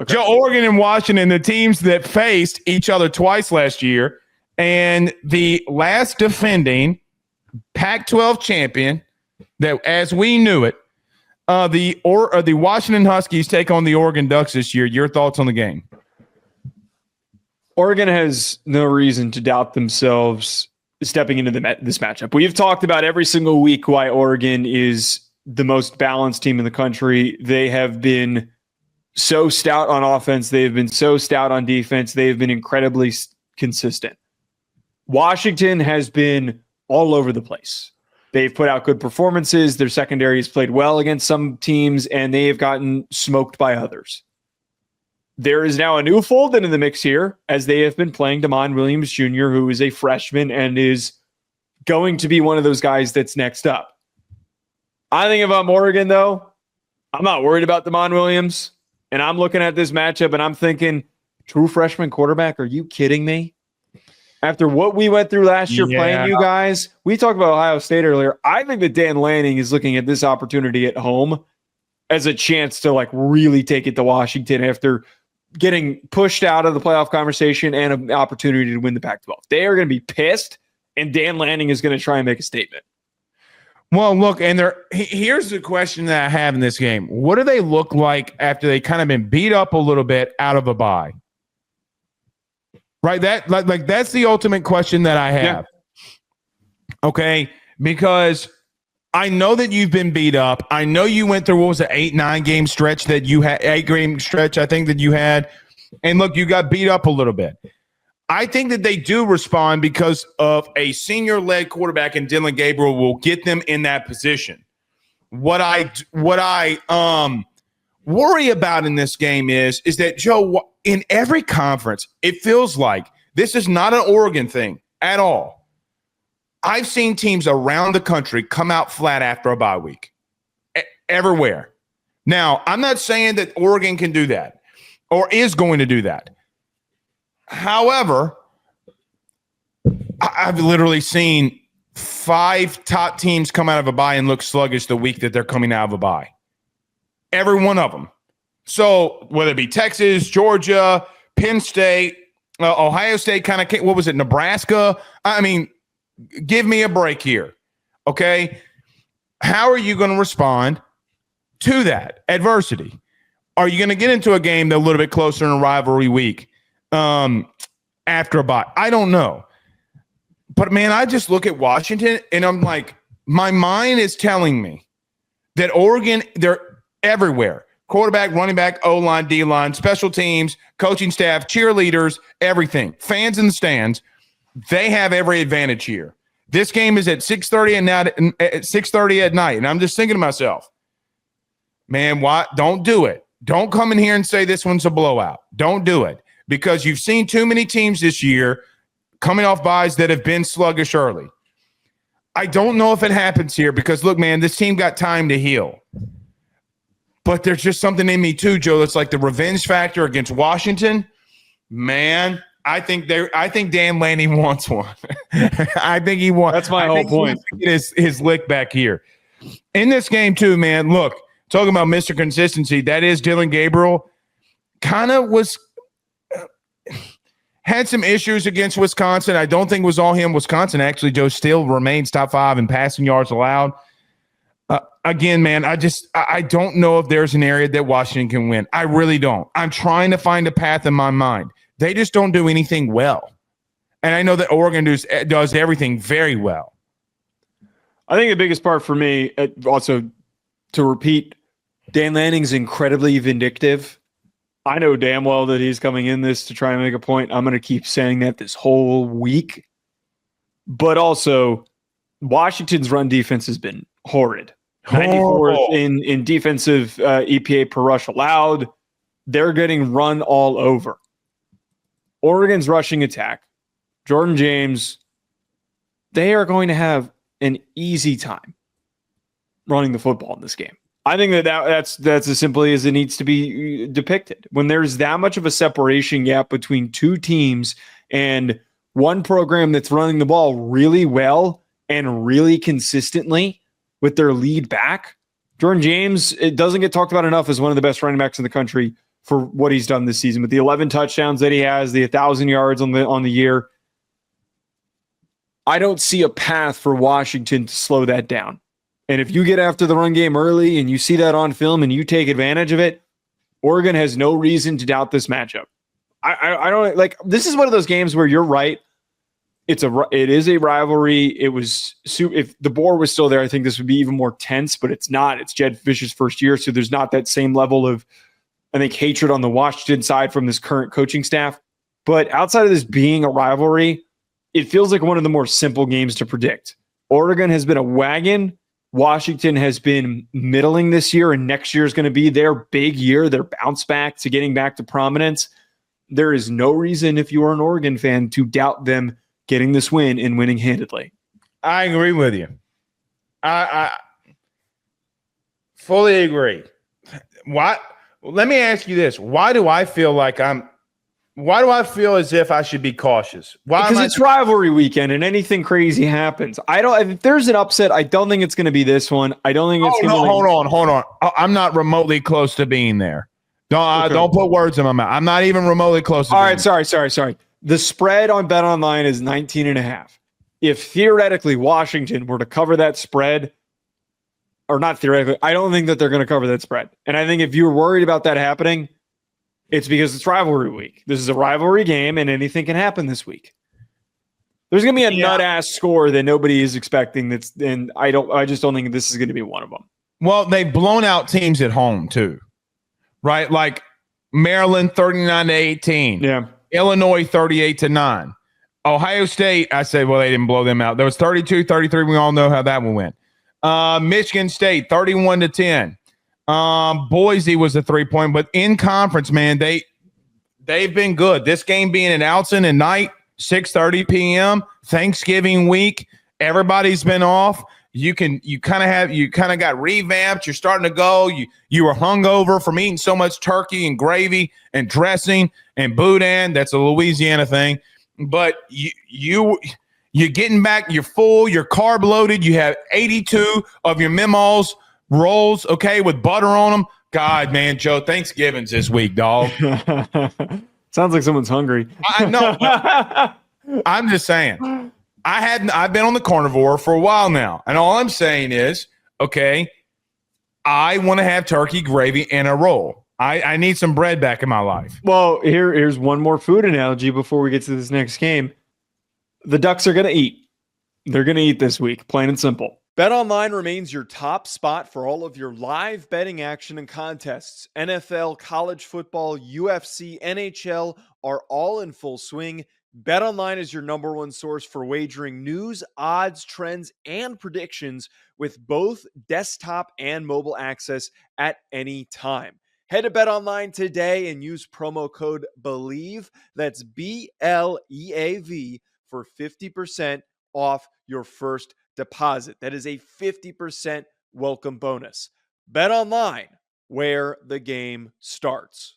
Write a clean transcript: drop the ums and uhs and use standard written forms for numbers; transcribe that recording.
Okay. Joe, Oregon and Washington, the teams that faced each other twice last year, and the last defending Pac-12 champion, that as we knew it, the Washington Huskies take on the Oregon Ducks this year. Your thoughts on the game? Oregon has no reason to doubt themselves stepping into this matchup. We've talked about every single week why Oregon is the most balanced team in the country. They have been so stout on offense. They have been so stout on defense. They have been incredibly consistent. Washington has been all over the place. They've put out good performances. Their secondary has played well against some teams, and they have gotten smoked by others. There is now a new fold into the mix here as they have been playing DeMond Williams Jr., who is a freshman and is going to be one of those guys that's next up. I think if I'm Oregon, though, I'm not worried about DeMond Williams. And I'm looking at this matchup and I'm thinking, true freshman quarterback, are you kidding me? After what we went through last year playing you guys, we talked about Ohio State earlier. I think that Dan Lanning is looking at this opportunity at home as a chance to like really take it to Washington after getting pushed out of the playoff conversation and an opportunity to win the Pac-12. They are going to be pissed, and Dan Lanning is going to try and make a statement. Well, look, and here's the question that I have in this game. What do they look like after they kind of been beat up a little bit out of a bye? Right? That's the ultimate question that I have. Yeah. Okay? Because I know that you've been beat up. I know you went through, what was it, 8-9 game stretch that you had, 8-game stretch, I think that you had. And look, you got beat up a little bit. I think that they do respond because of a senior-led quarterback, and Dylan Gabriel will get them in that position. What I worry about in this game is that, Joe, in every conference, it feels like this is not an Oregon thing at all. I've seen teams around the country come out flat after a bye week. Everywhere. Now, I'm not saying that Oregon can do that or is going to do that. However, I've literally seen 5 top teams come out of a bye and look sluggish the week that they're coming out of a bye. Every one of them. So whether it be Texas, Georgia, Penn State, Ohio State, kind of, what was it, Nebraska? I mean, give me a break here, okay? How are you going to respond to that adversity? Are you going to get into a game that's a little bit closer in a rivalry week after a bye? I don't know. But, man, I just look at Washington, and I'm like, my mind is telling me that Oregon, they're everywhere. Quarterback, running back, O-line, D-line, special teams, coaching staff, cheerleaders, everything. Fans in the stands. They have every advantage here. This game is at 6:30 and now at 6:30 at night. And I'm just thinking to myself, man, why? Don't do it. Don't come in here and say this one's a blowout. Don't do it. Because you've seen too many teams this year coming off byes that have been sluggish early. I don't know if it happens here because, look, man, this team got time to heal. But there's just something in me too, Joe, that's like the revenge factor against Washington. Man, I think Dan Lanning wants one. I think he wants. That's my whole point. Get his lick back here. In this game too, man, look, talking about Mr. Consistency, that is Dylan Gabriel. Kind of had some issues against Wisconsin. I don't think it was all him. Wisconsin actually, Joe, still remains top 5 in passing yards allowed. Again, man, I don't know if there's an area that Washington can win. I really don't. I'm trying to find a path in my mind. They just don't do anything well. And I know that Oregon does everything very well. I think the biggest part for me, also to repeat, Dan Lanning's incredibly vindictive. I know damn well that he's coming in this to try and make a point. I'm going to keep saying that this whole week. But also, Washington's run defense has been horrid. 94th in defensive EPA per rush allowed. They're getting run all over. Oregon's rushing attack, Jordan James, they are going to have an easy time running the football in this game. I think that's as simply as it needs to be depicted. When there's that much of a separation gap between two teams and one program that's running the ball really well and really consistently with their lead back, Jordan James, it doesn't get talked about enough as one of the best running backs in the country for what he's done this season with the 11 touchdowns that he has, the 1,000 yards on the year. I don't see a path for Washington to slow that down. And if you get after the run game early and you see that on film and you take advantage of it, Oregon has no reason to doubt this matchup. I don't like, this is one of those games where you're right. It is a rivalry. It was, if the board was still there, I think this would be even more tense, but it's not. It's Jed Fish's first year, so there's not that same level of, I think, hatred on the Washington side from this current coaching staff. But outside of this being a rivalry, it feels like one of the more simple games to predict. Oregon has been a wagon. Washington has been middling this year, and next year is going to be their big year, their bounce back to getting back to prominence. There is no reason, if you are an Oregon fan, to doubt them getting this win and winning handedly. I agree with you. I fully agree. Why? Let me ask you this. Why do I feel as if I should be cautious? Because it's rivalry weekend and anything crazy happens. If there's an upset, I don't think it's going to be this one. I don't think it's going to Hold on. I'm not remotely close to being there. Don't put words in my mouth. I'm not even remotely close to All right, sorry. The spread on BetOnline is 19.5. If theoretically Washington were to cover that spread, or not theoretically, I don't think that they're going to cover that spread. And I think if you're worried about that happening, it's because it's rivalry week. This is a rivalry game, and anything can happen this week. There's going to be a nut-ass score that nobody is expecting. And I just don't think this is going to be one of them. Well, they've blown out teams at home too, right? Like Maryland 39-18. Yeah. Illinois 38-9. Ohio State, I said, well, they didn't blow them out. There was 32-33. We all know how that one went. Michigan State 31-10. Boise was a 3-point, but in conference, man, they've been good. This game being in Alton at night, 6:30 p.m. Thanksgiving week, everybody's been off. You kind of got revamped. You're starting to go. You were hungover from eating so much turkey and gravy and dressing and boudin. That's a Louisiana thing, but you're getting back. You're full. You're carb loaded. You have 82 of your Memos rolls, okay, with butter on them. God, man, Joe, Thanksgiving's this week, dog. Sounds like someone's hungry. I know. I'm just saying. I've been on the carnivore for a while now, and all I'm saying is, okay, I want to have turkey, gravy, and a roll. I need some bread back in my life. Well, here's one more food analogy before we get to this next game. The Ducks are going to eat. They're going to eat this week, plain and simple. BetOnline remains your top spot for all of your live betting action and contests. NFL, college football, UFC, NHL are all in full swing. BetOnline is your number one source for wagering news, odds, trends, and predictions with both desktop and mobile access at any time. Head to BetOnline today and use promo code BELIEVE, that's BLEAV, for 50% off your first deposit. That is a 50% welcome bonus. BetOnline, where the game starts.